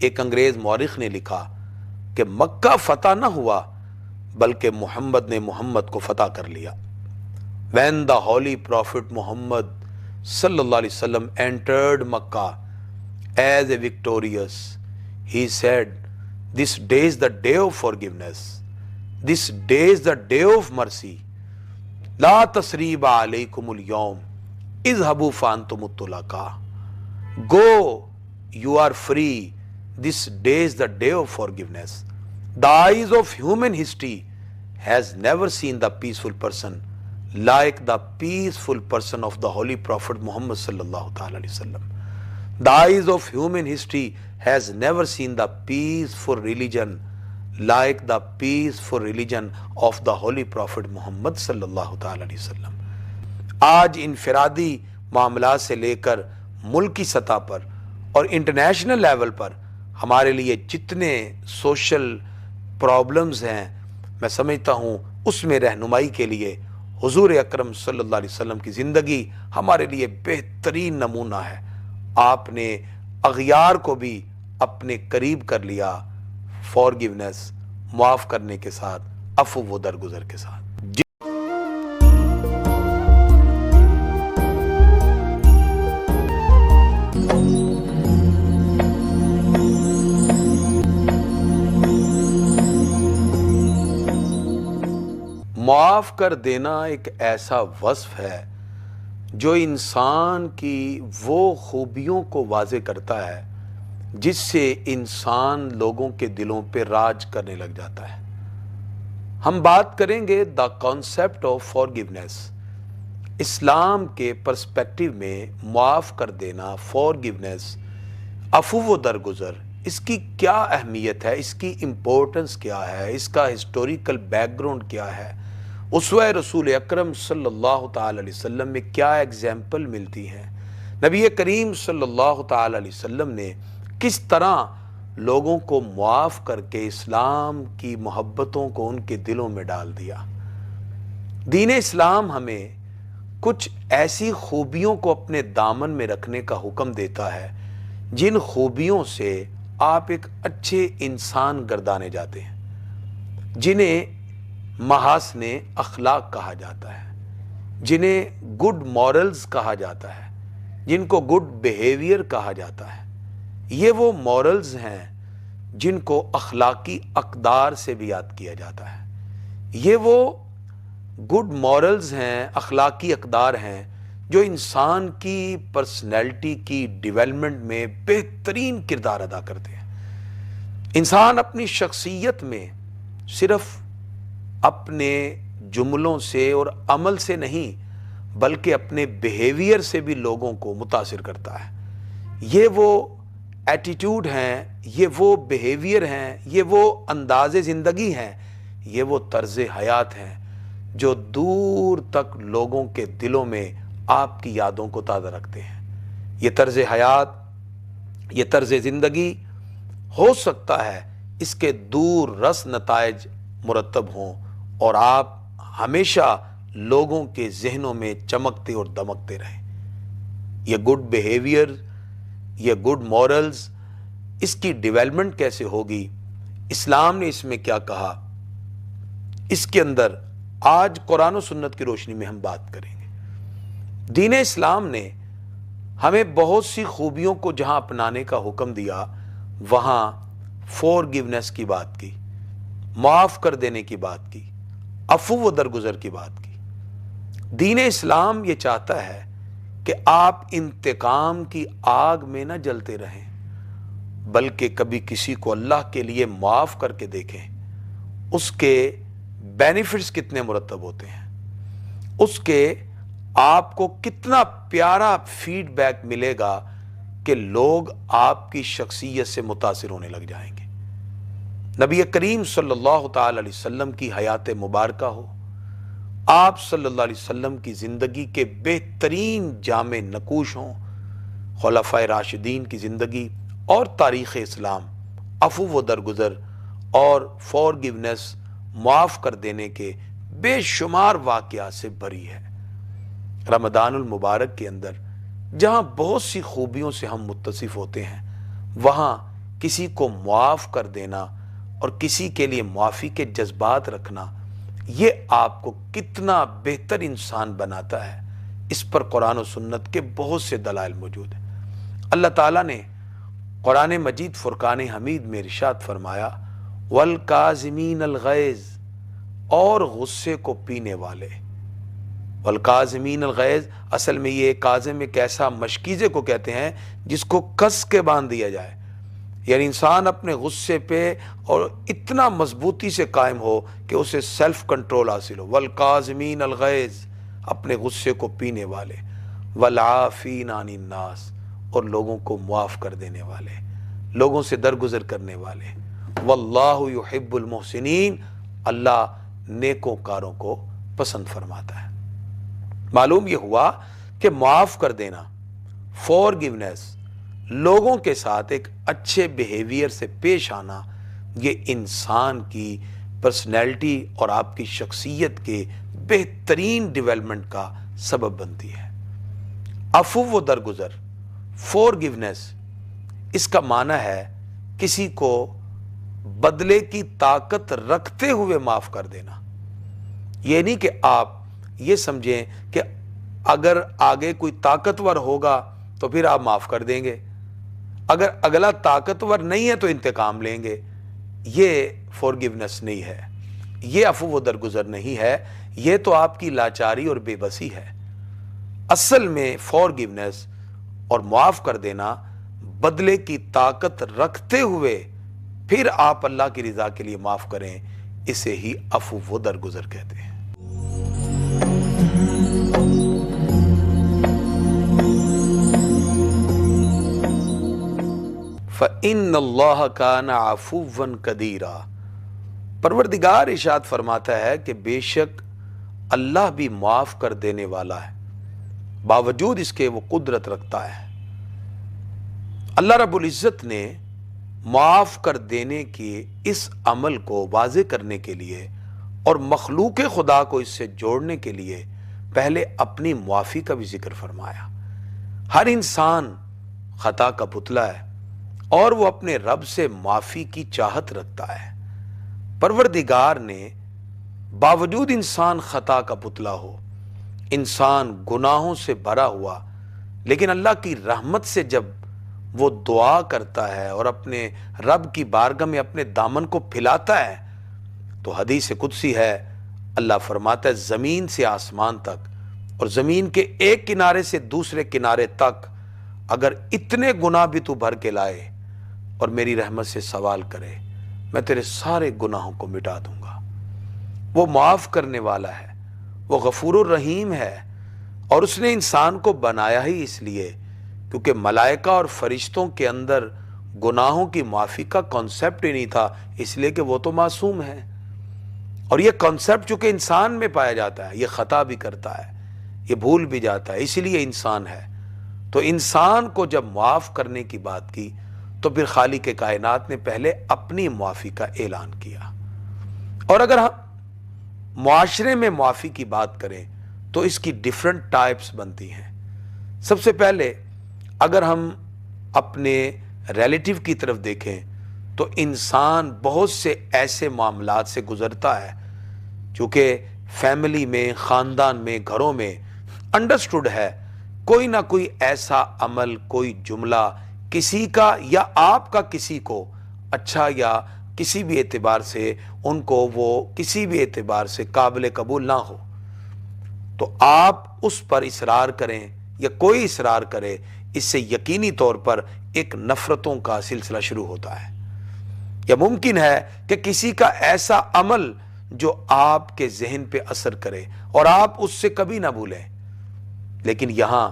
ایک انگریز مورخ نے لکھا کہ مکہ فتح نہ ہوا بلکہ محمد نے محمد کو فتح کر لیا. When the holy prophet Muhammad sallallahu alaihi wasallam entered Makkah as a victorious, he said, this day is the day of forgiveness, this day is the day of mercy, la tasriba alaykumul yawm izhabu fantumut tulaqa. Go, you are free, this day is the day of forgiveness. The eyes of human history has never seen the peaceful person like the peaceful person of the holy prophet Muhammad sallallahu ta'ala alaihi wasallam. The eyes of human history has never seen the peaceful religion like the peaceful religion of the holy prophet Muhammad sallallahu ta'ala alaihi wasallam. آج انفرادی معاملات سے لے کر ملکی سطح پر اور international level پر ہمارے لیے جتنے سوشل پرابلمز ہیں، میں سمجھتا ہوں اس میں رہنمائی کے لیے حضور اکرم صلی اللہ علیہ وسلم کی زندگی ہمارے لیے بہترین نمونہ ہے. آپ نے اغیار کو بھی اپنے قریب کر لیا، فارگیونیس، معاف کرنے کے ساتھ، عفو و درگزر کے ساتھ. معاف کر دینا ایک ایسا وصف ہے جو انسان کی وہ خوبیوں کو واضح کرتا ہے جس سے انسان لوگوں کے دلوں پہ راج کرنے لگ جاتا ہے. ہم بات کریں گے دا کانسیپٹ آف فارگیونیس. اسلام کے پرسپیکٹو میں معاف کر دینا، فارگیونیس، عفو و درگزر، اس کی کیا اہمیت ہے، اس کی امپورٹنس کیا ہے، اس کا ہسٹوریکل بیک گراؤنڈ کیا ہے، اسوہ رسول اکرم صلی اللہ تعالی علیہ وسلم میں کیا ایگزامپل ملتی ہیں، نبی کریم صلی اللہ تعالی علیہ وسلم نے کس طرح لوگوں کو معاف کر کے اسلام کی محبتوں کو ان کے دلوں میں ڈال دیا. دین اسلام ہمیں کچھ ایسی خوبیوں کو اپنے دامن میں رکھنے کا حکم دیتا ہے جن خوبیوں سے آپ ایک اچھے انسان گردانے جاتے ہیں، جنہیں محاسن اخلاق کہا جاتا ہے، جنہیں گڈ مورلز کہا جاتا ہے، جن کو گڈ بیہیویئر کہا جاتا ہے. یہ وہ مورلز ہیں جن کو اخلاقی اقدار سے بھی یاد کیا جاتا ہے. یہ وہ گڈ مورلز ہیں، اخلاقی اقدار ہیں جو انسان کی پرسنالٹی کی ڈیولپمنٹ میں بہترین کردار ادا کرتے ہیں. انسان اپنی شخصیت میں صرف اپنے جملوں سے اور عمل سے نہیں بلکہ اپنے بیہیویئر سے بھی لوگوں کو متاثر کرتا ہے. یہ وہ ایٹیٹیوڈ ہیں، یہ وہ بیہیویئر ہیں، یہ وہ انداز زندگی ہیں، یہ وہ طرز حیات ہیں جو دور تک لوگوں کے دلوں میں آپ کی یادوں کو تازہ رکھتے ہیں. یہ طرز حیات، یہ طرز زندگی ہو سکتا ہے اس کے دور رس نتائج مرتب ہوں اور آپ ہمیشہ لوگوں کے ذہنوں میں چمکتے اور دمکتے رہیں. یہ گڈ بیہیویئر، یہ گڈ مورلز، اس کی ڈیولپمنٹ کیسے ہوگی، اسلام نے اس میں کیا کہا، اس کے اندر آج قرآن و سنت کی روشنی میں ہم بات کریں گے. دین اسلام نے ہمیں بہت سی خوبیوں کو جہاں اپنانے کا حکم دیا وہاں فارگیونیس کی بات کی، معاف کر دینے کی بات کی، عفو و درگزر کی بات کی. دین اسلام یہ چاہتا ہے کہ آپ انتقام کی آگ میں نہ جلتے رہیں بلکہ کبھی کسی کو اللہ کے لیے معاف کر کے دیکھیں. اس کے بینیفٹس کتنے مرتب ہوتے ہیں، اس کے آپ کو کتنا پیارا فیڈ بیک ملے گا کہ لوگ آپ کی شخصیت سے متاثر ہونے لگ جائیں گے. نبی کریم صلی اللہ تعالی علیہ وسلم کی حیات مبارکہ ہو، آپ صلی اللہ علیہ وسلم کی زندگی کے بہترین جامع نقوش ہوں، خلفائے راشدین کی زندگی اور تاریخ اسلام عفو و درگزر اور فارگیونیس، معاف کر دینے کے بے شمار واقعات سے بھری ہے. رمضان المبارک کے اندر جہاں بہت سی خوبیوں سے ہم متصف ہوتے ہیں وہاں کسی کو معاف کر دینا اور کسی کے لیے معافی کے جذبات رکھنا، یہ آپ کو کتنا بہتر انسان بناتا ہے، اس پر قرآن و سنت کے بہت سے دلائل موجود ہیں۔ اللہ تعالیٰ نے قرآن مجید فرقان حمید میں ارشاد فرمایا والکاظمین الغیظ، اور غصے کو پینے والے۔ والکاظمین الغیظ، اصل میں یہ کاظم ایک ایسا مشکیزے کو کہتے ہیں جس کو کس کے باندھ دیا جائے، یعنی انسان اپنے غصے پہ اور اتنا مضبوطی سے قائم ہو کہ اسے سیلف کنٹرول حاصل ہو۔ والکاظمین الغیظ، اپنے غصے کو پینے والے، والعافین عن الناس، اور لوگوں کو معاف کر دینے والے، لوگوں سے درگزر کرنے والے۔ واللہ یحب المحسنین، اللہ نیکوکاروں کو پسند فرماتا ہے۔ معلوم یہ ہوا کہ معاف کر دینا، فورگیونیس، لوگوں کے ساتھ ایک اچھے بیہیویئر سے پیش آنا، یہ انسان کی پرسنالٹی اور آپ کی شخصیت کے بہترین ڈیولپمنٹ کا سبب بنتی ہے۔ عفو و درگزر، فورگیونیس، اس کا معنی ہے کسی کو بدلے کی طاقت رکھتے ہوئے معاف کر دینا۔ یہ نہیں کہ آپ یہ سمجھیں کہ اگر آگے کوئی طاقتور ہوگا تو پھر آپ معاف کر دیں گے، اگر اگلا طاقتور نہیں ہے تو انتقام لیں گے۔ یہ فورگیونیس نہیں ہے، یہ عفو و درگزر نہیں ہے، یہ تو آپ کی لاچاری اور بے بسی ہے۔ اصل میں فورگیونیس اور معاف کر دینا، بدلے کی طاقت رکھتے ہوئے پھر آپ اللہ کی رضا کے لیے معاف کریں، اسے ہی عفو و درگزر کہتے ہیں۔ فَإِنَّ اللَّهَ كَانَ عَفُوًّا قَدِيرًا، پروردگار ارشاد فرماتا ہے کہ بے شک اللہ بھی معاف کر دینے والا ہے، باوجود اس کے وہ قدرت رکھتا ہے۔ اللہ رب العزت نے معاف کر دینے کے اس عمل کو واضح کرنے کے لیے اور مخلوق خدا کو اس سے جوڑنے کے لیے پہلے اپنی معافی کا بھی ذکر فرمایا۔ ہر انسان خطا کا پتلا ہے اور وہ اپنے رب سے معافی کی چاہت رکھتا ہے۔ پروردگار نے باوجود انسان خطا کا پتلا ہو، انسان گناہوں سے بھرا ہوا، لیکن اللہ کی رحمت سے جب وہ دعا کرتا ہے اور اپنے رب کی بارگاہ میں اپنے دامن کو پھیلاتا ہے تو حدیث قدسی ہے، اللہ فرماتا ہے زمین سے آسمان تک اور زمین کے ایک کنارے سے دوسرے کنارے تک اگر اتنے گناہ بھی تو بھر کے لائے اور میری رحمت سے سوال کرے، میں تیرے سارے گناہوں کو مٹا دوں گا۔ وہ معاف کرنے والا ہے، وہ غفور الرحیم ہے، اور اس نے انسان کو بنایا ہی اس لیے کیونکہ ملائکہ اور فرشتوں کے اندر گناہوں کی معافی کا کانسیپٹ ہی نہیں تھا، اس لیے کہ وہ تو معصوم ہے، اور یہ کانسیپٹ چونکہ انسان میں پایا جاتا ہے، یہ خطا بھی کرتا ہے، یہ بھول بھی جاتا ہے، اسی لیے انسان ہے۔ تو انسان کو جب معاف کرنے کی بات کی تو پھر خالق کائنات نے پہلے اپنی معافی کا اعلان کیا۔ اور اگر ہم معاشرے میں معافی کی بات کریں تو اس کی ڈیفرنٹ ٹائپس بنتی ہیں۔ سب سے پہلے اگر ہم اپنے ریلیٹیو کی طرف دیکھیں تو انسان بہت سے ایسے معاملات سے گزرتا ہے چونکہ فیملی میں، خاندان میں، گھروں میں انڈرسٹوڈ ہے کوئی نہ کوئی ایسا عمل، کوئی جملہ کسی کا یا آپ کا کسی کو اچھا یا کسی بھی اعتبار سے ان کو وہ کسی بھی اعتبار سے قابل قبول نہ ہو، تو آپ اس پر اصرار کریں یا کوئی اصرار کرے، اس سے یقینی طور پر ایک نفرتوں کا سلسلہ شروع ہوتا ہے۔ یا ممکن ہے کہ کسی کا ایسا عمل جو آپ کے ذہن پہ اثر کرے اور آپ اس سے کبھی نہ بھولیں، لیکن یہاں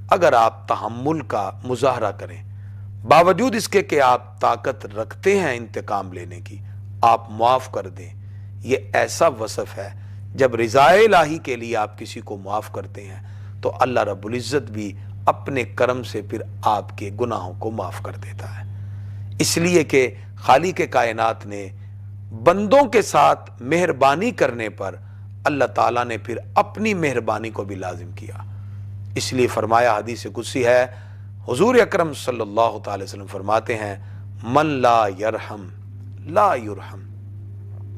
اگر آپ تحمل کا مظاہرہ کریں، باوجود اس کے کہ آپ طاقت رکھتے ہیں انتقام لینے کی، آپ معاف کر دیں، یہ ایسا وصف ہے جب رضا الہی کے لیے آپ کسی کو معاف کرتے ہیں تو اللہ رب العزت بھی اپنے کرم سے پھر آپ کے گناہوں کو معاف کر دیتا ہے۔ اس لیے کہ خالق کائنات نے بندوں کے ساتھ مہربانی کرنے پر اللہ تعالیٰ نے پھر اپنی مہربانی کو بھی لازم کیا۔ اس لیے فرمایا، حدیث قدسی ہے، حضور اکرم صلی اللہ تعالی وسلم فرماتے ہیں، من لا یرحم لا یرحم،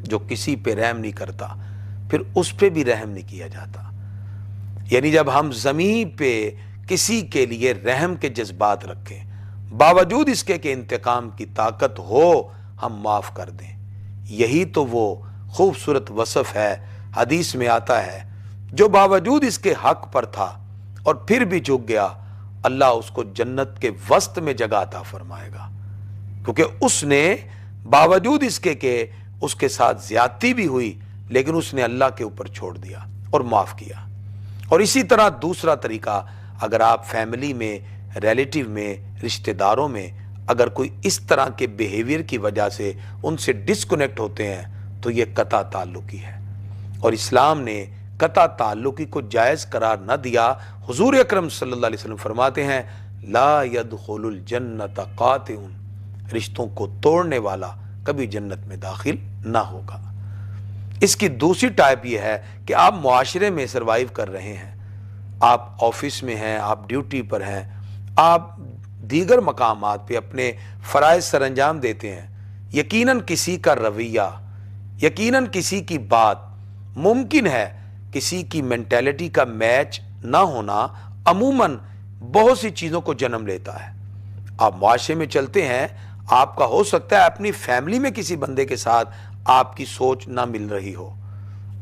جو کسی پہ رحم نہیں کرتا پھر اس پہ بھی رحم نہیں کیا جاتا۔ یعنی جب ہم زمین پہ کسی کے لیے رحم کے جذبات رکھیں، باوجود اس کے کہ انتقام کی طاقت ہو، ہم معاف کر دیں، یہی تو وہ خوبصورت وصف ہے۔ حدیث میں آتا ہے جو باوجود اس کے حق پر تھا اور پھر بھی جھک گیا، اللہ اس کو جنت کے وسط میں جگہ عطا فرمائے گا، کیونکہ اس نے باوجود اس کے کہ اس کے ساتھ زیادتی بھی ہوئی لیکن اس نے اللہ کے اوپر چھوڑ دیا اور معاف کیا۔ اور اسی طرح دوسرا طریقہ، اگر آپ فیملی میں، ریلیٹیو میں، رشتہ داروں میں اگر کوئی اس طرح کے بیہیویئر کی وجہ سے ان سے ڈسکنیکٹ ہوتے ہیں تو یہ قطع تعلقی ہے، اور اسلام نے قطع تعلقی کو جائز قرار نہ دیا۔ حضور اکرم صلی اللہ علیہ وسلم فرماتے ہیں لا يدخل الجنت قاطع، رشتوں کو توڑنے والا کبھی جنت میں داخل نہ ہوگا۔ اس کی دوسری ٹائپ یہ ہے کہ آپ معاشرے میں سروائیو کر رہے ہیں، آپ آفس میں ہیں، آپ ڈیوٹی پر ہیں، آپ دیگر مقامات پہ اپنے فرائض سر انجام دیتے ہیں، یقیناً کسی کا رویہ، یقیناً کسی کی بات، ممکن ہے کسی کی مینٹیلٹی کا میچ نہ ہونا عموماً بہت سی چیزوں کو جنم لیتا ہے۔ آپ معاشرے میں چلتے ہیں، آپ کا ہو سکتا ہے اپنی فیملی میں کسی بندے کے ساتھ آپ کی سوچ نہ مل رہی ہو،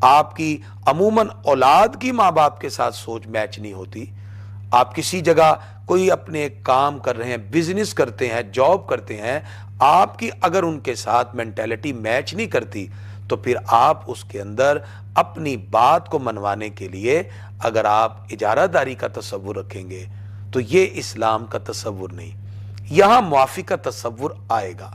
آپ کی عموماً اولاد کی ماں باپ کے ساتھ سوچ میچ نہیں ہوتی، آپ کسی جگہ کوئی اپنے کام کر رہے ہیں، بزنس کرتے ہیں، جاب کرتے ہیں، آپ کی اگر ان کے ساتھ مینٹیلٹی میچ نہیں کرتی تو پھر آپ اس کے اندر اپنی بات کو منوانے کے لیے اگر آپ اجارہ داری کا تصور رکھیں گے تو یہ اسلام کا تصور نہیں۔ یہاں معافی کا تصور آئے گا،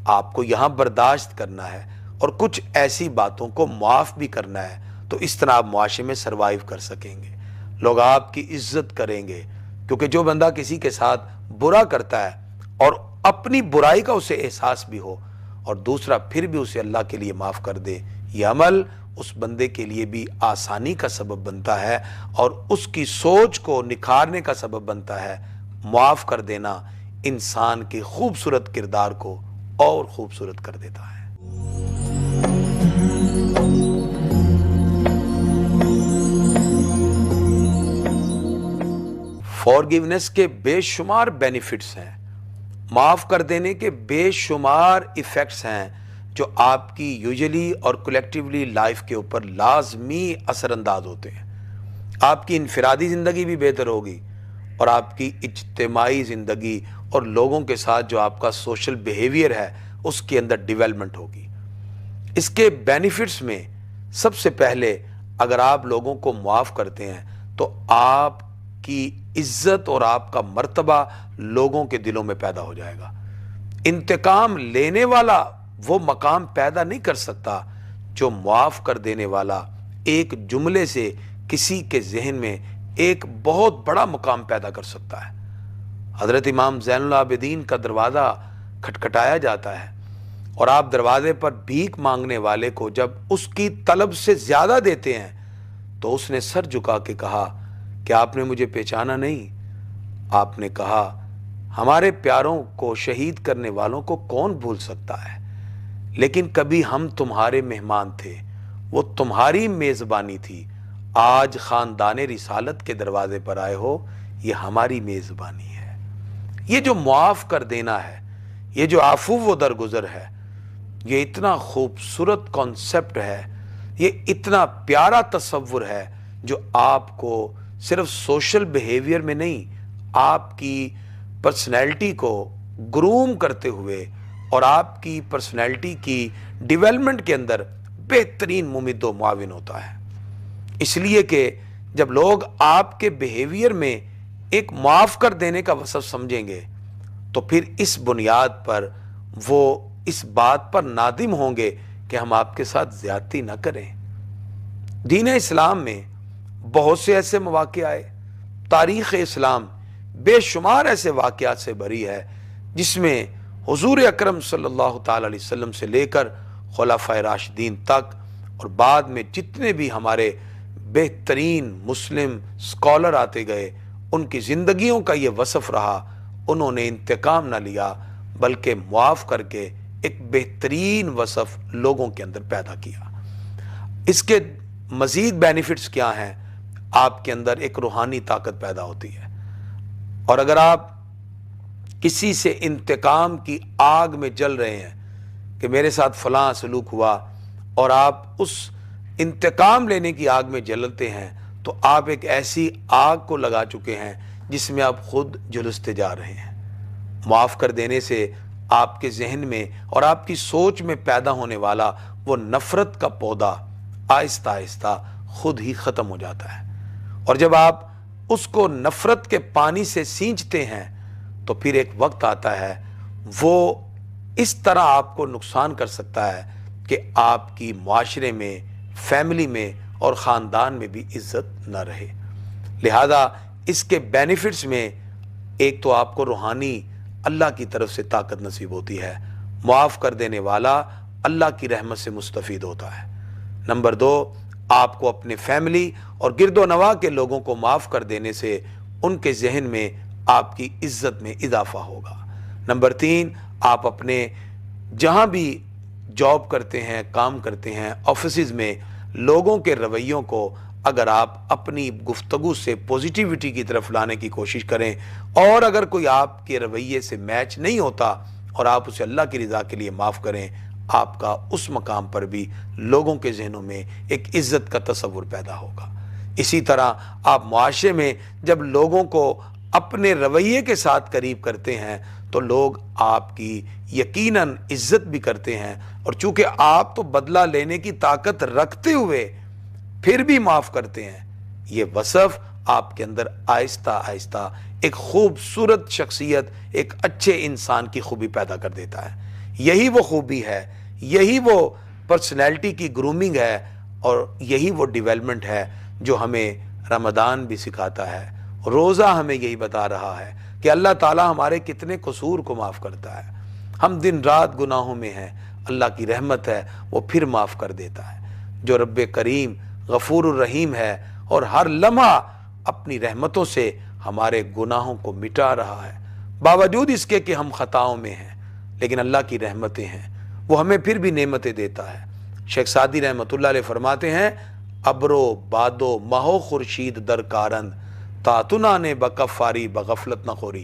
آپ کو یہاں برداشت کرنا ہے اور کچھ ایسی باتوں کو معاف بھی کرنا ہے، تو اس طرح آپ معاشرے میں سروائیو کر سکیں گے، لوگ آپ کی عزت کریں گے، کیونکہ جو بندہ کسی کے ساتھ برا کرتا ہے اور اپنی برائی کا اسے احساس بھی ہو اور دوسرا پھر بھی اسے اللہ کے لیے معاف کر دے، یہ عمل اس بندے کے لیے بھی آسانی کا سبب بنتا ہے اور اس کی سوچ کو نکھارنے کا سبب بنتا ہے۔ معاف کر دینا انسان کے خوبصورت کردار کو اور خوبصورت کر دیتا ہے۔ فارگیونیس کے بے شمار بینیفٹس ہیں، معاف کر دینے کے بے شمار ایفیکٹس ہیں جو آپ کی یوزلی اور کولیکٹیولی لائف کے اوپر لازمی اثر انداز ہوتے ہیں۔ آپ کی انفرادی زندگی بھی بہتر ہوگی اور آپ کی اجتماعی زندگی اور لوگوں کے ساتھ جو آپ کا سوشل بیہیویئر ہے اس کے اندر ڈیولپمنٹ ہوگی۔ اس کے بینیفٹس میں سب سے پہلے اگر آپ لوگوں کو معاف کرتے ہیں تو آپ کی عزت اور آپ کا مرتبہ لوگوں کے دلوں میں پیدا ہو جائے گا۔ انتقام لینے والا وہ مقام پیدا نہیں کر سکتا جو معاف کر دینے والا ایک جملے سے کسی کے ذہن میں ایک بہت بڑا مقام پیدا کر سکتا ہے۔ حضرت امام زین العابدین کا دروازہ کھٹکھٹایا جاتا ہے اور آپ دروازے پر بھیک مانگنے والے کو جب اس کی طلب سے زیادہ دیتے ہیں تو اس نے سر جھکا کے کہا کہ آپ نے مجھے پہچانا نہیں؟ آپ نے کہا ہمارے پیاروں کو شہید کرنے والوں کو کون بھول سکتا ہے، لیکن کبھی ہم تمہارے مہمان تھے، وہ تمہاری میزبانی تھی، آج خاندان رسالت کے دروازے پر آئے ہو، یہ ہماری میزبانی ہے۔ یہ جو معاف کر دینا ہے، یہ جو عفو و درگزر ہے، یہ اتنا خوبصورت کانسیپٹ ہے، یہ اتنا پیارا تصور ہے جو آپ کو صرف سوشل بیہیویئر میں نہیں، آپ کی پرسنالٹی کو گروم کرتے ہوئے اور آپ کی پرسنالٹی کی ڈیولپمنٹ کے اندر بہترین ممد و معاون ہوتا ہے۔ اس لیے کہ جب لوگ آپ کے بیہیویئر میں ایک معاف کر دینے کا وصف سمجھیں گے تو پھر اس بنیاد پر وہ اس بات پر نادم ہوں گے کہ ہم آپ کے ساتھ زیادتی نہ کریں۔ دین اسلام میں بہت سے ایسے مواقع آئے، تاریخ اسلام بے شمار ایسے واقعات سے بھری ہے جس میں حضور اکرم صلی اللہ تعالی علیہ وسلم سے لے کر خلفائے راشدین تک اور بعد میں جتنے بھی ہمارے بہترین مسلم اسکالر آتے گئے، ان کی زندگیوں کا یہ وصف رہا، انہوں نے انتقام نہ لیا بلکہ معاف کر کے ایک بہترین وصف لوگوں کے اندر پیدا کیا۔ اس کے مزید بینیفٹس کیا ہیں؟ آپ کے اندر ایک روحانی طاقت پیدا ہوتی ہے، اور اگر آپ کسی سے انتقام کی آگ میں جل رہے ہیں کہ میرے ساتھ فلاں سلوک ہوا، اور آپ اس انتقام لینے کی آگ میں جلتے ہیں، تو آپ ایک ایسی آگ کو لگا چکے ہیں جس میں آپ خود جھلستے جا رہے ہیں۔ معاف کر دینے سے آپ کے ذہن میں اور آپ کی سوچ میں پیدا ہونے والا وہ نفرت کا پودا آہستہ آہستہ خود ہی ختم ہو جاتا ہے، اور جب آپ اس کو نفرت کے پانی سے سینچتے ہیں تو پھر ایک وقت آتا ہے وہ اس طرح آپ کو نقصان کر سکتا ہے کہ آپ کی معاشرے میں، فیملی میں اور خاندان میں بھی عزت نہ رہے۔ لہذا اس کے بینیفٹس میں ایک تو آپ کو روحانی اللہ کی طرف سے طاقت نصیب ہوتی ہے، معاف کر دینے والا اللہ کی رحمت سے مستفید ہوتا ہے۔ نمبر 2، آپ کو اپنے فیملی اور گرد و نواح کے لوگوں کو معاف کر دینے سے ان کے ذہن میں آپ کی عزت میں اضافہ ہوگا۔ نمبر 3، آپ اپنے جہاں بھی جاب کرتے ہیں، کام کرتے ہیں، آفیسز میں لوگوں کے رویوں کو اگر آپ اپنی گفتگو سے پوزیٹیوٹی کی طرف لانے کی کوشش کریں، اور اگر کوئی آپ کے رویے سے میچ نہیں ہوتا اور آپ اسے اللہ کی رضا کے لیے معاف کریں، آپ کا اس مقام پر بھی لوگوں کے ذہنوں میں ایک عزت کا تصور پیدا ہوگا۔ اسی طرح آپ معاشرے میں جب لوگوں کو اپنے رویے کے ساتھ قریب کرتے ہیں تو لوگ آپ کی یقیناً عزت بھی کرتے ہیں، اور چونکہ آپ تو بدلہ لینے کی طاقت رکھتے ہوئے پھر بھی معاف کرتے ہیں، یہ وصف آپ کے اندر آہستہ آہستہ ایک خوبصورت شخصیت، ایک اچھے انسان کی خوبی پیدا کر دیتا ہے۔ یہی وہ خوبی ہے، یہی وہ پرسنالٹی کی گرومنگ ہے، اور یہی وہ ڈیولپمنٹ ہے جو ہمیں رمضان بھی سکھاتا ہے۔ روزہ ہمیں یہی بتا رہا ہے کہ اللہ تعالیٰ ہمارے کتنے قصور کو معاف کرتا ہے۔ ہم دن رات گناہوں میں ہیں، اللہ کی رحمت ہے وہ پھر معاف کر دیتا ہے۔ جو رب کریم غفور الرحیم ہے اور ہر لمحہ اپنی رحمتوں سے ہمارے گناہوں کو مٹا رہا ہے، باوجود اس کے کہ ہم خطاؤں میں ہیں، لیکن اللہ کی رحمتیں ہیں، وہ ہمیں پھر بھی نعمتیں دیتا ہے۔ شیخ سعدی رحمۃ اللہ علیہ فرماتے ہیں، ابرو بادو مہو خورشید در کارند تاتنا نے بکفاری بغفلت نہ خوری۔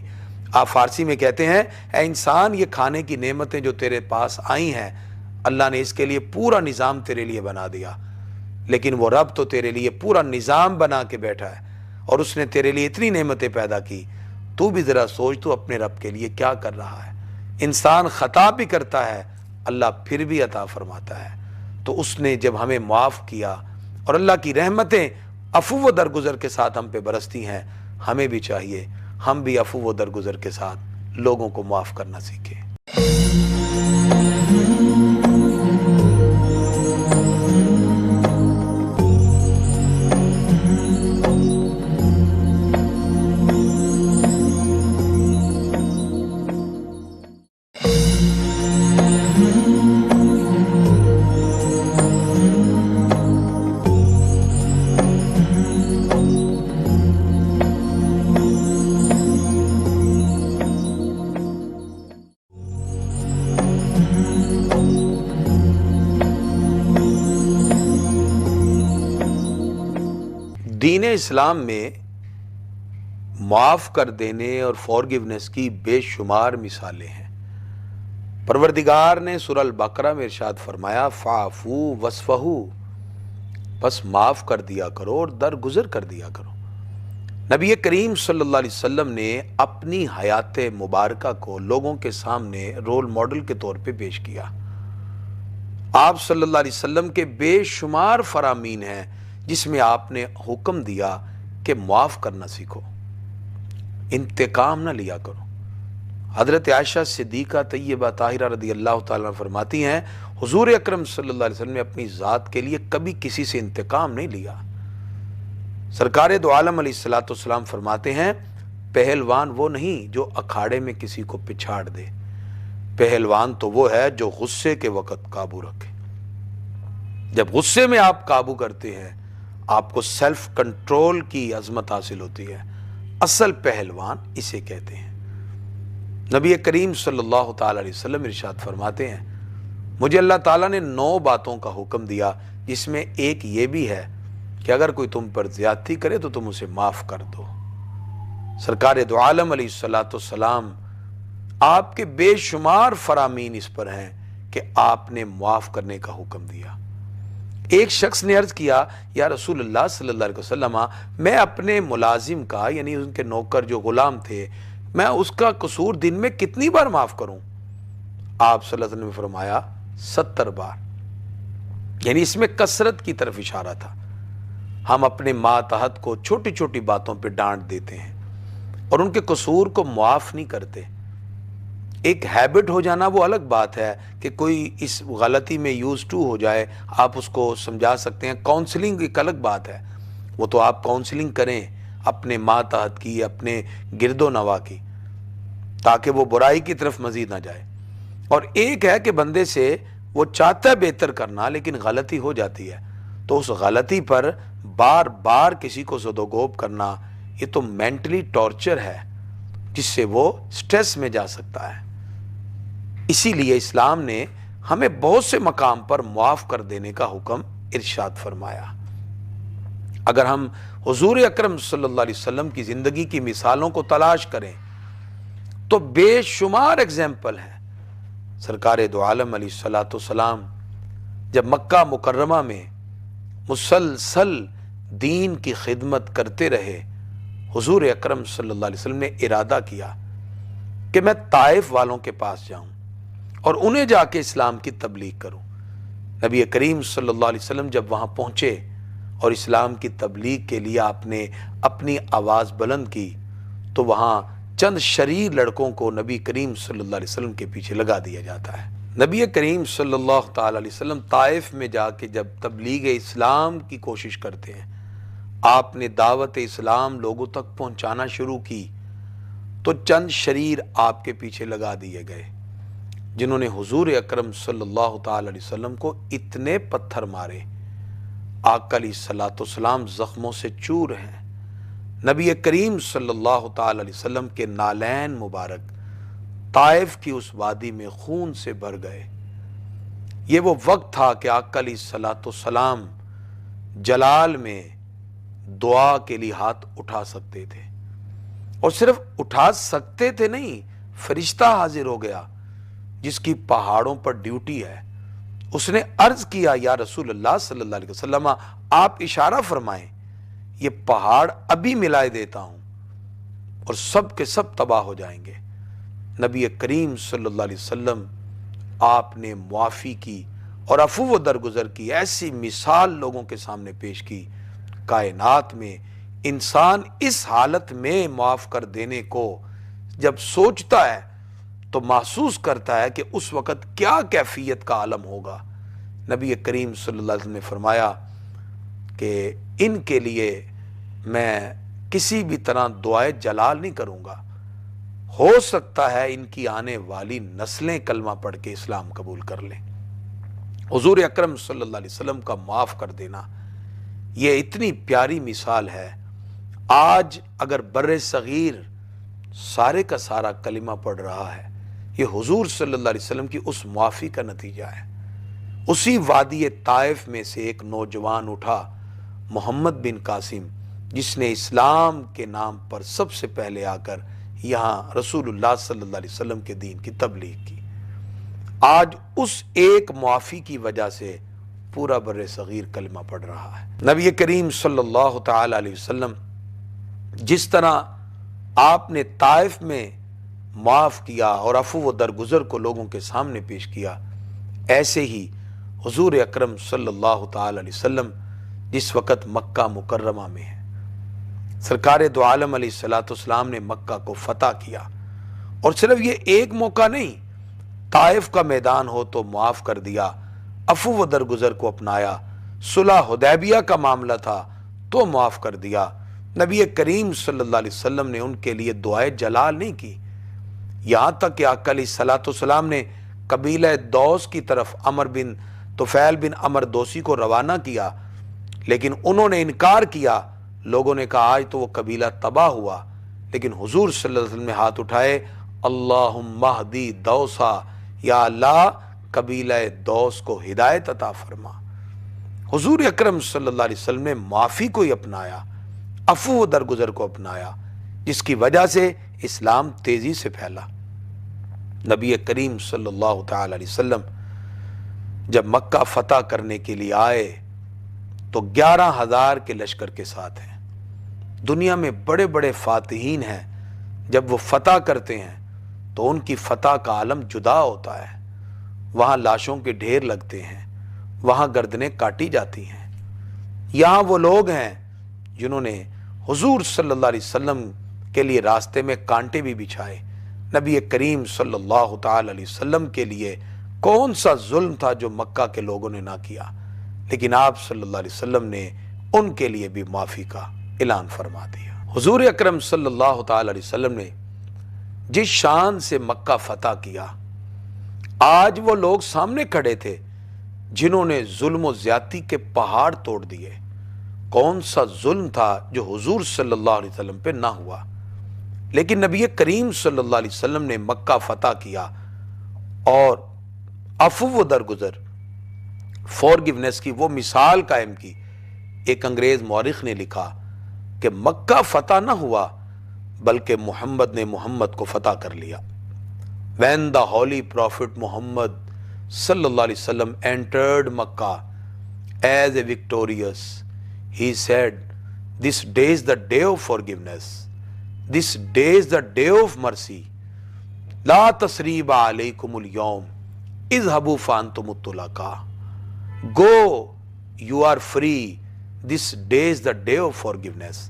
آپ فارسی میں کہتے ہیں، اے انسان، یہ کھانے کی نعمتیں جو تیرے پاس آئی ہیں، اللہ نے اس کے لیے پورا نظام تیرے لیے بنا دیا، لیکن وہ رب تو تیرے لیے پورا نظام بنا کے بیٹھا ہے، اور اس نے تیرے لیے اتنی نعمتیں پیدا کی، تو بھی ذرا سوچ تو اپنے رب کے لیے کیا کر رہا ہے۔ انسان خطا بھی کرتا ہے، اللہ پھر بھی عطا فرماتا ہے۔ تو اس نے جب ہمیں معاف کیا، اور اللہ کی رحمتیں عفو و درگزر کے ساتھ ہم پہ برستی ہیں، ہمیں بھی چاہیے ہم بھی عفو و درگزر کے ساتھ لوگوں کو معاف کرنا سیکھیں۔ دین اسلام میں معاف کر دینے اور فارگیونیس کی بے شمار مثالیں ہیں۔ پروردگار نے سورہ البقرہ میں ارشاد فرمایا، فاعفو وصفحو، بس معاف کر دیا کرو اور درگزر کر دیا کرو۔ نبی کریم صلی اللہ علیہ وسلم نے اپنی حیات مبارکہ کو لوگوں کے سامنے رول ماڈل کے طور پہ پیش کیا۔ آپ صلی اللہ علیہ وسلم کے بے شمار فرامین ہیں جس میں آپ نے حکم دیا کہ معاف کرنا سیکھو، انتقام نہ لیا کرو۔ حضرت عائشہ صدیقہ طیبہ طاہرہ رضی اللہ تعالیٰ عنہ فرماتی ہیں، حضور اکرم صلی اللہ علیہ وسلم نے اپنی ذات کے لیے کبھی کسی سے انتقام نہیں لیا۔ سرکار دو عالم علیہ الصلوۃ والسلام فرماتے ہیں، پہلوان وہ نہیں جو اکھاڑے میں کسی کو پچھاڑ دے، پہلوان تو وہ ہے جو غصے کے وقت قابو رکھے۔ جب غصے میں آپ قابو کرتے ہیں، آپ کو سیلف کنٹرول کی عظمت حاصل ہوتی ہے۔ اصل پہلوان اسے کہتے ہیں۔ نبی کریم صلی اللہ تعالی علیہ وسلم ارشاد فرماتے ہیں مجھے اللہ تعالیٰ نے 9 باتوں کا حکم دیا جس میں ایک یہ بھی ہے کہ اگر کوئی تم پر زیادتی کرے تو تم اسے معاف کر دو۔ سرکار دو عالم علیہ الصلوۃ والسلام آپ کے بے شمار فرامین اس پر ہیں کہ آپ نے معاف کرنے کا حکم دیا۔ ایک شخص نے عرض کیا یا رسول اللہ صلی اللہ علیہ وسلم میں اپنے ملازم کا یعنی ان کے نوکر جو غلام تھے میں اس کا قصور دن میں کتنی بار معاف کروں؟ آپ صلی اللہ علیہ وسلم نے فرمایا 70 بار، یعنی اس میں کثرت کی طرف اشارہ تھا۔ ہم اپنے ماتحت کو چھوٹی چھوٹی باتوں پہ ڈانٹ دیتے ہیں اور ان کے قصور کو معاف نہیں کرتے۔ ایک ہیبٹ ہو جانا وہ الگ بات ہے کہ کوئی اس غلطی میں یوز ٹو ہو جائے، آپ اس کو سمجھا سکتے ہیں۔ کاؤنسلنگ ایک الگ بات ہے، وہ تو آپ کاؤنسلنگ کریں اپنے ماتحت کی، اپنے گرد و نواح کی، تاکہ وہ برائی کی طرف مزید نہ جائے۔ اور ایک ہے کہ بندے سے وہ چاہتا ہے بہتر کرنا لیکن غلطی ہو جاتی ہے، تو اس غلطی پر بار بار کسی کو زدوگوب کرنا یہ تو مینٹلی ٹارچر ہے جس سے وہ سٹریس میں جا سکتا ہے۔ اسی لیے اسلام نے ہمیں بہت سے مقام پر معاف کر دینے کا حکم ارشاد فرمایا۔ اگر ہم حضور اکرم صلی اللہ علیہ وسلم کی زندگی کی مثالوں کو تلاش کریں تو بے شمار اگزامپل ہیں۔ سرکار دو عالم علیہ الصلوۃ والسلام جب مکہ مکرمہ میں مسلسل دین کی خدمت کرتے رہے، حضور اکرم صلی اللہ علیہ وسلم نے ارادہ کیا کہ میں طائف والوں کے پاس جاؤں اور انہیں جا کے اسلام کی تبلیغ کروں۔ نبی کریم صلی اللہ علیہ وسلم جب وہاں پہنچے اور اسلام کی تبلیغ کے لیے آپ نے اپنی آواز بلند کی تو وہاں چند شریر لڑکوں کو نبی کریم صلی اللہ علیہ وسلم کے پیچھے لگا دیا جاتا ہے۔ نبی کریم صلی اللہ تعالی علیہ وسلم طائف میں جا کے جب تبلیغ اسلام کی کوشش کرتے ہیں، آپ نے دعوت اسلام لوگوں تک پہنچانا شروع کی تو چند شریر آپ کے پیچھے لگا دیے گئے جنہوں نے حضور اکرم صلی اللہ تعالی علیہ وسلم کو اتنے پتھر مارے، آقا علیہ الصلوۃ والسلام زخموں سے چور ہیں۔ نبی کریم صلی اللہ تعالی علیہ وسلم کے نالین مبارک طائف کی اس وادی میں خون سے بھر گئے۔ یہ وہ وقت تھا کہ آقا علیہ الصلوۃ والسلام جلال میں دعا کے لیے ہاتھ اٹھا سکتے تھے، اور صرف اٹھا سکتے تھے نہیں، فرشتہ حاضر ہو گیا جس کی پہاڑوں پر ڈیوٹی ہے۔ اس نے عرض کیا یا رسول اللہ صلی اللہ علیہ وسلم آپ اشارہ فرمائیں، یہ پہاڑ ابھی ملائے دیتا ہوں اور سب کے سب تباہ ہو جائیں گے۔ نبی کریم صلی اللہ علیہ وسلم آپ نے معافی کی اور عفو و درگزر کی، ایسی مثال لوگوں کے سامنے پیش کی۔ کائنات میں انسان اس حالت میں معاف کر دینے کو جب سوچتا ہے تو محسوس کرتا ہے کہ اس وقت کیا کیفیت کا عالم ہوگا۔ نبی کریم صلی اللہ علیہ وسلم نے فرمایا کہ ان کے لیے میں کسی بھی طرح دعائے جلال نہیں کروں گا، ہو سکتا ہے ان کی آنے والی نسلیں کلمہ پڑھ کے اسلام قبول کر لیں۔ حضور اکرم صلی اللہ علیہ وسلم کا معاف کر دینا یہ اتنی پیاری مثال ہے۔ آج اگر بر صغیر سارے کا سارا کلمہ پڑھ رہا ہے، یہ حضور صلی اللہ علیہ وسلم کی اس معافی کا نتیجہ ہے۔ اسی وادی طائف میں سے ایک نوجوان اٹھا، محمد بن قاسم، جس نے اسلام کے نام پر سب سے پہلے آ کر یہاں رسول اللہ صلی اللہ علیہ وسلم کے دین کی تبلیغ کی۔ آج اس ایک معافی کی وجہ سے پورا بر صغیر کلمہ پڑھ رہا ہے۔ نبی کریم صلی اللہ تعالی علیہ وسلم جس طرح آپ نے طائف میں معاف کیا اور عفو و درگزر کو لوگوں کے سامنے پیش کیا، ایسے ہی حضور اکرم صلی اللہ تعالی علیہ وسلم جس وقت مکہ مکرمہ میں ہے، سرکار دو عالم علیہ الصلوۃ والسلام نے مکہ کو فتح کیا، اور صرف یہ ایک موقع نہیں، طائف کا میدان ہو تو معاف کر دیا، عفو و درگزر کو اپنایا، صلح حدیبیہ کا معاملہ تھا تو معاف کر دیا۔ نبی کریم صلی اللہ علیہ وسلم نے ان کے لیے دعائے جلال نہیں کی، یہاں تک کہ آقا علیہ الصلوۃ والسلام نے قبیلہ دوس کی طرف عمر بن طفیل بن عمر دوسی کو روانہ کیا، لیکن انہوں نے انکار کیا۔ لوگوں نے کہا آج تو وہ قبیلہ تباہ ہوا، لیکن حضور صلی اللہ علیہ وسلم نے ہاتھ اٹھائے اللہم اہدی دوسا، یا اللہ قبیلہ دوس کو ہدایت عطا فرما۔ حضور اکرم صلی اللہ علیہ وسلم نے معافی کو ہی اپنایا، عفو و درگزر کو اپنایا، جس کی وجہ سے اسلام تیزی سے پھیلا۔ نبی کریم صلی اللہ تعالی علیہ وسلم جب مکہ فتح کرنے کے لیے آئے تو 11,000 کے لشکر کے ساتھ ہیں۔ دنیا میں بڑے بڑے فاتحین ہیں، جب وہ فتح کرتے ہیں تو ان کی فتح کا عالم جدا ہوتا ہے، وہاں لاشوں کے ڈھیر لگتے ہیں، وہاں گردنیں کاٹی جاتی ہیں۔ یہاں وہ لوگ ہیں جنہوں نے حضور صلی اللہ علیہ وسلم کے لیے راستے میں کانٹے بھی بچھائے۔ نبی کریم صلی اللہ تعالی علیہ وسلم کے لیے کون سا ظلم تھا جو مکہ کے لوگوں نے نہ کیا، لیکن آپ صلی اللہ علیہ وسلم نے ان کے لیے بھی معافی کا اعلان فرما دیا۔ حضور اکرم صلی اللہ تعالی علیہ وسلم نے جس شان سے مکہ فتح کیا، آج وہ لوگ سامنے کھڑے تھے جنہوں نے ظلم و زیادتی کے پہاڑ توڑ دیے۔ کون سا ظلم تھا جو حضور صلی اللہ علیہ وسلم پہ نہ ہوا، لیکن نبی کریم صلی اللہ علیہ وسلم نے مکہ فتح کیا اور عفو و درگزر، فورگیونیس کی وہ مثال قائم کی۔ ایک انگریز مورخ نے لکھا کہ مکہ فتح نہ ہوا بلکہ محمد نے محمد کو فتح کر لیا۔ When the holy prophet Muhammad صلی اللہ علیہ وسلم entered Makkah as a victorious, he said, this day is the day of forgiveness, this day is the day of mercy, لا تثریب علیکم اليوم اذهبوا فانتم الطلقاء، go, you are free, this day is the day of forgiveness.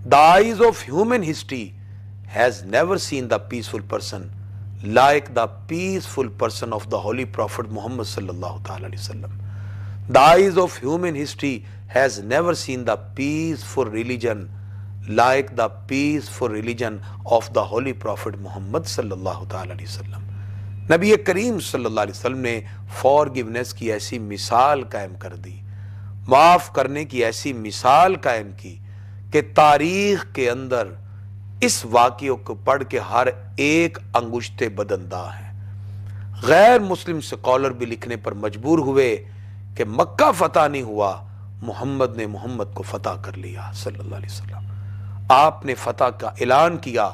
The eyes of human history has never seen the peaceful person like the peaceful person of the holy prophet Muhammad sallallahu ta'ala alayhi wasallam. The eyes of human history has never seen the peaceful religion like the peaceful religion of the holy prophet Muhammad sallallahu ta'ala alayhi wasallam. نبی کریم صلی اللہ علیہ وسلم نے forgiveness کی ایسی مثال قائم کر دی، معاف کرنے کی ایسی مثال قائم کی کہ تاریخ کے اندر اس واقعے کو پڑھ کے ہر ایک انگشت بدندہ ہے۔ غیر مسلم سکولر بھی لکھنے پر مجبور ہوئے کہ مکہ فتح نہیں ہوا، محمد نے محمد کو فتح کر لیا صلی اللہ علیہ وسلم۔ آپ نے فتح کا اعلان کیا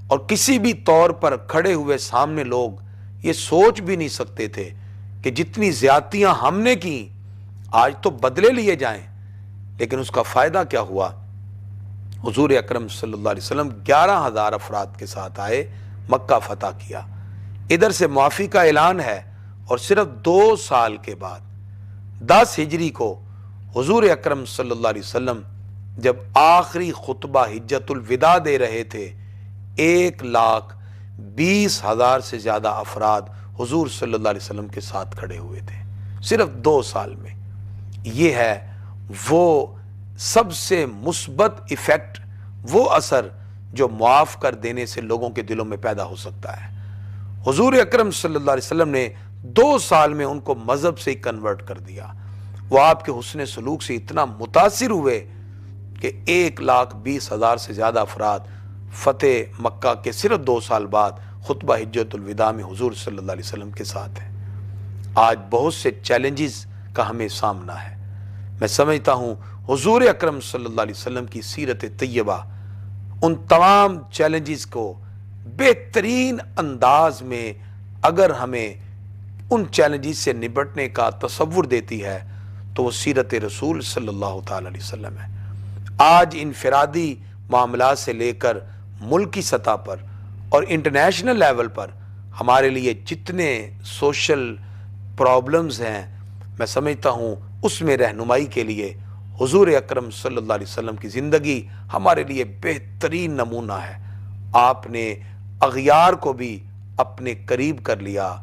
اور کسی بھی طور پر کھڑے ہوئے سامنے لوگ یہ سوچ بھی نہیں سکتے تھے کہ جتنی زیادتیاں ہم نے کی آج تو بدلے لیے جائیں، لیکن اس کا فائدہ کیا ہوا؟ حضور اکرم صلی اللہ علیہ وسلم 11,000 افراد کے ساتھ آئے، مکہ فتح کیا، ادھر سے معافی کا اعلان ہے، اور صرف 2 سال کے بعد 10 ہجری کو حضور اکرم صلی اللہ علیہ وسلم جب آخری خطبہ حجت الوداع دے رہے تھے، 1,20,000 سے زیادہ افراد حضور صلی اللہ علیہ وسلم کے ساتھ کھڑے ہوئے تھے صرف 2 سال میں۔ یہ ہے وہ سب سے مثبت ایفیکٹ، وہ اثر جو معاف کر دینے سے لوگوں کے دلوں میں پیدا ہو سکتا ہے۔ حضور اکرم صلی اللہ علیہ وسلم نے 2 سال میں ان کو مذہب سے ہی کنورٹ کر دیا۔ وہ آپ کے حسن سلوک سے اتنا متاثر ہوئے کہ 1,20,000 سے زیادہ افراد فتح مکہ کے صرف 2 سال بعد خطبہ حجت الوداع میں حضور صلی اللہ علیہ وسلم کے ساتھ ہیں۔ آج بہت سے چیلنجز کا ہمیں سامنا ہے، میں سمجھتا ہوں حضور اکرم صلی اللہ علیہ وسلم کی سیرت طیبہ ان تمام چیلنجز کو بہترین انداز میں اگر ہمیں ان چیلنجز سے نبٹنے کا تصور دیتی ہے تو وہ سیرت رسول صلی اللہ تعالی علیہ وسلم ہے۔ آج انفرادی معاملات سے لے کر ملکی سطح پر اور انٹرنیشنل لیول پر ہمارے لیے جتنے سوشل پرابلمز ہیں، میں سمجھتا ہوں اس میں رہنمائی کے لیے حضور اکرم صلی اللہ علیہ وسلم کی زندگی ہمارے لیے بہترین نمونہ ہے۔ آپ نے اغیار کو بھی اپنے قریب کر لیا،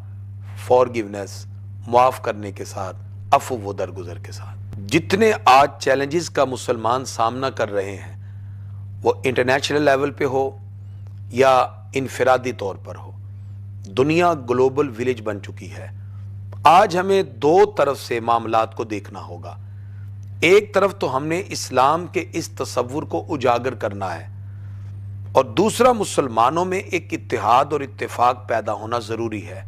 فارگیونیس، معاف کرنے کے ساتھ، عفو و درگزر کے ساتھ۔ جتنے آج چیلنجز کا مسلمان سامنا کر رہے ہیں، وہ انٹرنیشنل لیول پہ ہو یا انفرادی طور پر ہو، دنیا گلوبل ولیج بن چکی ہے۔ آج ہمیں 2 طرف سے معاملات کو دیکھنا ہوگا۔ ایک طرف تو ہم نے اسلام کے اس تصور کو اجاگر کرنا ہے، اور دوسرا مسلمانوں میں ایک اتحاد اور اتفاق پیدا ہونا ضروری ہے،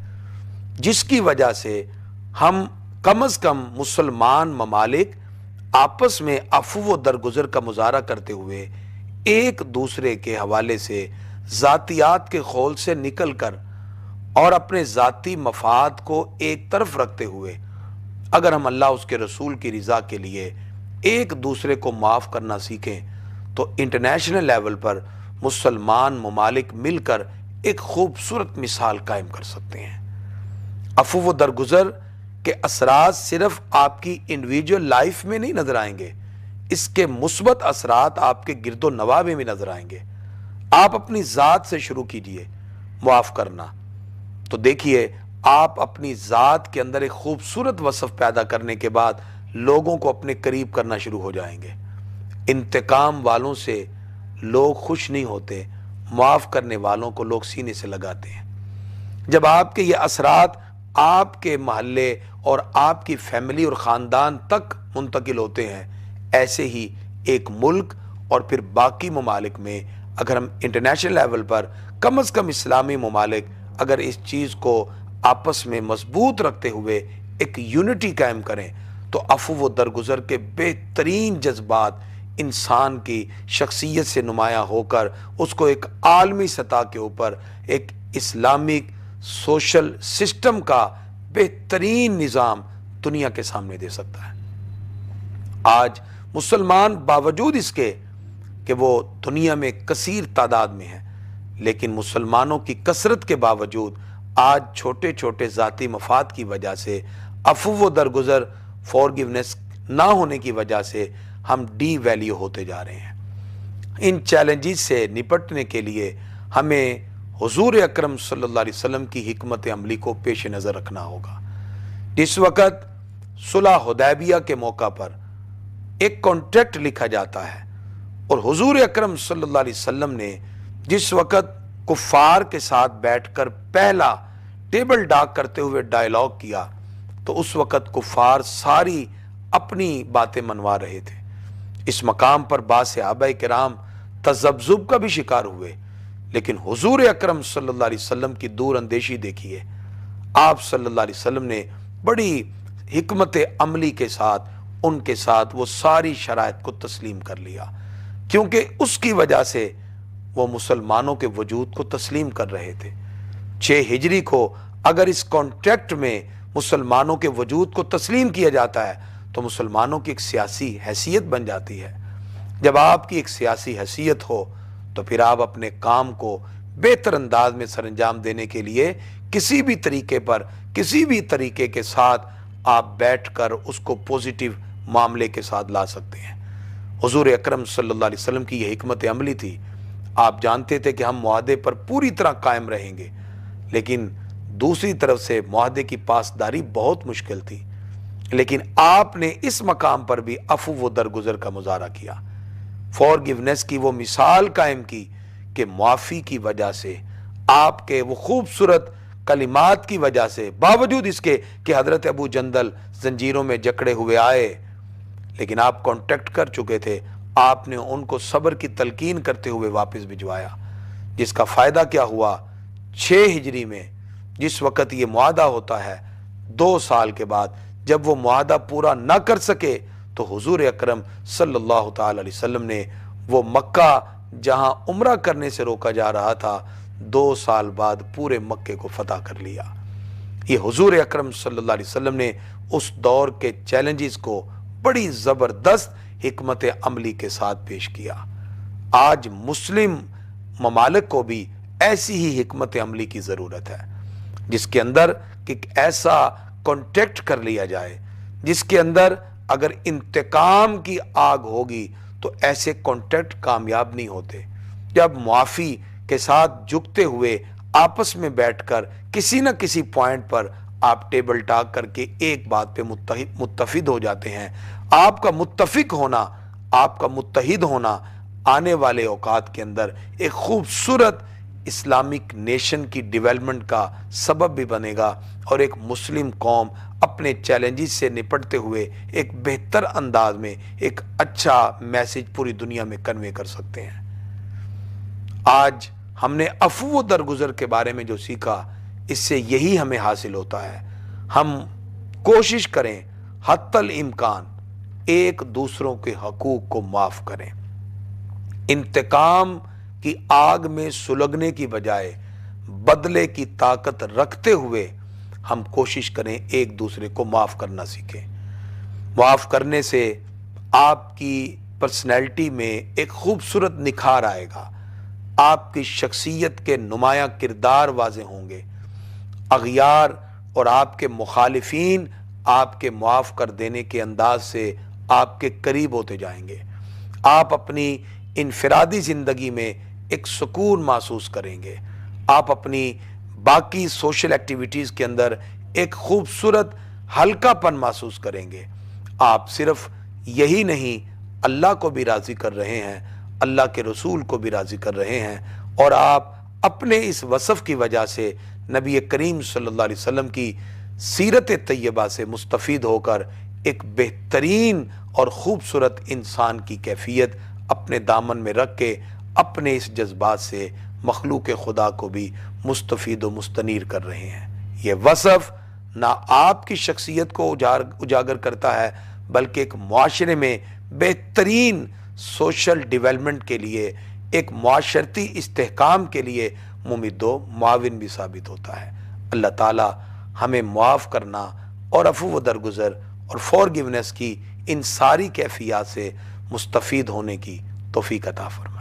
جس کی وجہ سے ہم کم از کم مسلمان ممالک آپس میں عفو و درگزر کا مظاہرہ کرتے ہوئے ایک دوسرے کے حوالے سے ذاتیات کے خول سے نکل کر اور اپنے ذاتی مفاد کو ایک طرف رکھتے ہوئے اگر ہم اللہ اس کے رسول کی رضا کے لیے ایک دوسرے کو معاف کرنا سیکھیں تو انٹرنیشنل لیول پر مسلمان ممالک مل کر ایک خوبصورت مثال قائم کر سکتے ہیں۔ عفو و درگزر کے اثرات صرف آپ کی انڈیویجول لائف میں نہیں نظر آئیں گے، اس کے مثبت اثرات آپ کے گرد و نواح میں بھی نظر آئیں گے۔ آپ اپنی ذات سے شروع کیجئے معاف کرنا، تو دیکھیے آپ اپنی ذات کے اندر ایک خوبصورت وصف پیدا کرنے کے بعد لوگوں کو اپنے قریب کرنا شروع ہو جائیں گے۔ انتقام والوں سے لوگ خوش نہیں ہوتے، معاف کرنے والوں کو لوگ سینے سے لگاتے ہیں۔ جب آپ کے یہ اثرات آپ کے محلے اور آپ کی فیملی اور خاندان تک منتقل ہوتے ہیں، ایسے ہی ایک ملک اور پھر باقی ممالک میں اگر ہم انٹرنیشنل لیول پر کم از کم اسلامی ممالک اگر اس چیز کو آپس میں مضبوط رکھتے ہوئے ایک یونٹی قائم کریں تو عفو و درگزر کے بہترین جذبات انسان کی شخصیت سے نمایاں ہو کر اس کو ایک عالمی سطح کے اوپر ایک اسلامک سوشل سسٹم کا بہترین نظام دنیا کے سامنے دے سکتا ہے۔ آج مسلمان باوجود اس کے کہ وہ دنیا میں کثیر تعداد میں ہیں، لیکن مسلمانوں کی کثرت کے باوجود آج چھوٹے چھوٹے ذاتی مفاد کی وجہ سے عفو و درگزر فورگیونیس نہ ہونے کی وجہ سے ہم ڈی ویلیو ہوتے جا رہے ہیں۔ ان چیلنجز سے نپٹنے کے لیے ہمیں حضور اکرم صلی اللہ علیہ وسلم کی حکمت عملی کو پیش نظر رکھنا ہوگا۔ جس وقت صلح حدیبیہ کے موقع پر ایک کانٹریکٹ لکھا جاتا ہے اور حضور اکرم صلی اللہ علیہ وسلم نے جس وقت کفار کے ساتھ بیٹھ کر پہلا ٹیبل ٹاک کرتے ہوئے ڈائیلاگ کیا تو اس وقت کفار ساری اپنی باتیں منوا رہے تھے۔ اس مقام پر بعض صحابہ کرام تذبذب کا بھی شکار ہوئے، لیکن حضور اکرم صلی اللہ علیہ وسلم کی دور اندیشی دیکھیے۔ آپ صلی اللہ علیہ وسلم نے بڑی حکمت عملی کے ساتھ ان کے ساتھ وہ ساری شرائط کو تسلیم کر لیا، کیونکہ اس کی وجہ سے وہ مسلمانوں کے وجود کو تسلیم کر رہے تھے۔ 6 ہجری کو اگر اس کانٹریکٹ میں مسلمانوں کے وجود کو تسلیم کیا جاتا ہے تو مسلمانوں کی ایک سیاسی حیثیت بن جاتی ہے۔ جب آپ کی ایک سیاسی حیثیت ہو تو پھر آپ اپنے کام کو بہتر انداز میں سر انجام دینے کے لیے کسی بھی طریقے پر کسی بھی طریقے کے ساتھ آپ بیٹھ کر اس کو پوزیٹیو معاملے کے ساتھ لا سکتے ہیں۔ حضور اکرم صلی اللہ علیہ وسلم کی یہ حکمت عملی تھی۔ آپ جانتے تھے کہ ہم معاہدے پر پوری طرح قائم رہیں گے، لیکن دوسری طرف سے معاہدے کی پاسداری بہت مشکل تھی، لیکن آپ نے اس مقام پر بھی عفو و درگزر کا مظاہرہ کیا، فورگیونیس کی وہ مثال قائم کی کہ معافی کی وجہ سے آپ کے وہ خوبصورت کلمات کی وجہ سے باوجود اس کے کہ حضرت ابو جندل زنجیروں میں جکڑے ہوئے آئے، لیکن آپ کانٹیکٹ کر چکے تھے، آپ نے ان کو صبر کی تلقین کرتے ہوئے واپس بھجوایا، جس کا فائدہ کیا ہوا؟ 6 ہجری میں جس وقت یہ معاہدہ ہوتا ہے 2 سال کے بعد جب وہ معاہدہ پورا نہ کر سکے تو حضور اکرم صلی اللہ تعالی علیہ وسلم نے وہ مکہ جہاں عمرہ کرنے سے روکا جا رہا تھا 2 سال بعد پورے مکے کو فتح کر لیا۔ یہ حضور اکرم صلی اللہ علیہ وسلم نے اس دور کے چیلنجز کو بڑی زبردست حکمت عملی کے ساتھ پیش کیا۔ آج مسلم ممالک کو بھی ایسی ہی حکمت عملی کی ضرورت ہے، جس کے اندر ایک ایسا کانٹیکٹ کر لیا جائے جس کے اندر اگر انتقام کی آگ ہوگی تو ایسے کانٹیکٹ کامیاب نہیں ہوتے۔ جب معافی کے ساتھ جھکتے ہوئے آپس میں بیٹھ کر کسی نہ کسی پوائنٹ پر آپ ٹیبل ٹاک کر کے ایک بات پہ متفق ہو جاتے ہیں، آپ کا متفق ہونا، آپ کا متحد ہونا آنے والے اوقات کے اندر ایک خوبصورت اسلامک نیشن کی ڈیولپمنٹ کا سبب بھی بنے گا اور ایک مسلم قوم اپنے چیلنجز سے نپٹتے ہوئے ایک بہتر انداز میں ایک اچھا میسج پوری دنیا میں کنوے کر سکتے ہیں۔ آج ہم نے عفو و درگزر کے بارے میں جو سیکھا، اس سے یہی ہمیں حاصل ہوتا ہے۔ ہم کوشش کریں حتی الامکان ایک دوسروں کے حقوق کو معاف کریں۔ انتقام کی آگ میں سلگنے کی بجائے بدلے کی طاقت رکھتے ہوئے ہم کوشش کریں ایک دوسرے کو معاف کرنا سیکھیں۔ معاف کرنے سے آپ کی پرسنالٹی میں ایک خوبصورت نکھار آئے گا، آپ کی شخصیت کے نمایاں کردار واضح ہوں گے، اغیار اور آپ کے مخالفین آپ کے معاف کر دینے کے انداز سے آپ کے قریب ہوتے جائیں گے۔ آپ اپنی انفرادی زندگی میں ایک سکون محسوس کریں گے، آپ اپنی باقی سوشل ایکٹیویٹیز کے اندر ایک خوبصورت ہلکا پن محسوس کریں گے۔ آپ صرف یہی نہیں، اللہ کو بھی راضی کر رہے ہیں، اللہ کے رسول کو بھی راضی کر رہے ہیں، اور آپ اپنے اس وصف کی وجہ سے نبی کریم صلی اللہ علیہ وسلم کی سیرت طیبہ سے مستفید ہو کر ایک بہترین اور خوبصورت انسان کی کیفیت اپنے دامن میں رکھ کے اپنے اس جذبات سے مخلوق خدا کو بھی مستفید و مستنیر کر رہے ہیں۔ یہ وصف نہ آپ کی شخصیت کو اجاگر کرتا ہے، بلکہ ایک معاشرے میں بہترین سوشل ڈیولپمنٹ کے لیے، ایک معاشرتی استحکام کے لیے ممد و معاون بھی ثابت ہوتا ہے۔ اللہ تعالی ہمیں معاف کرنا اور عفو و درگزر اور فارگیونیس کی ان ساری کیفیات سے مستفید ہونے کی توفیق عطا فرمائے۔